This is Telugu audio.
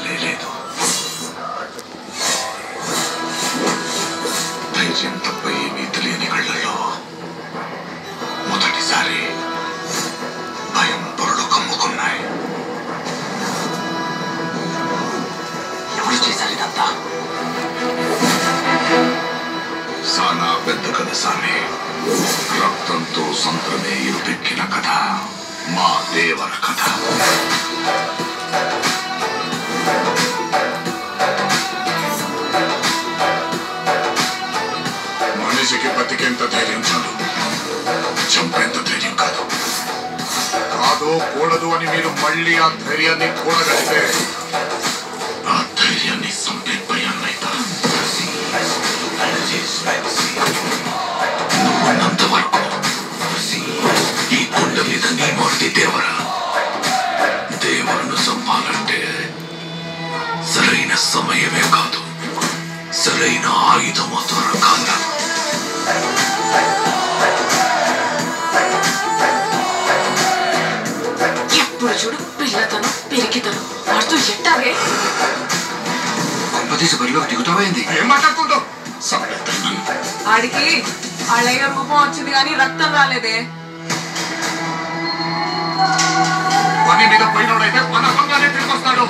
అసలే లేదు. ధైర్యం తప్ప ఏమీ తెలియని కళ్ళల్లో మొదటిసారి భయం పొరలు కమ్ముకున్నాయి. ఎవరు చేశారు ఇదంతా? సానా పెద్ద కథ సామి. రక్తంతో సంత్రమే ఇరుపెక్కిన కథ మా దేవర కథ. మనిషికి బతికేంత ధైర్యం చాలు, చంపేంత ధైర్యం కాదు. కాదు కూడదు అని మీరు మళ్ళీ ఆ ధైర్యాన్ని కూడగలిగితే ఆ ధైర్యాన్ని చంపే భయాన్నైతా. నువ్వున్నంత వరకు ఈ కొండ మీద నీ మొదటి దేవరా. దేవరను చంపాలంటే సరైన సమయమే కాదు, సరైన ఆయుధము దొరకాలి. ఎప్పుడు చూడు పిల్లతను పెరిగితను వాడుతూ ఎట్టాగే కొంపతీసి బరిలోకి దిగుతావైంది. ఏం మాట్లాడుతుంటావు? ఆడికి అళయ్య రూపం వచ్చింది కానీ రక్తం రాలేదే. పని మీద పోయినోడైతే పనకంగానే తిరిగి వస్తాడు.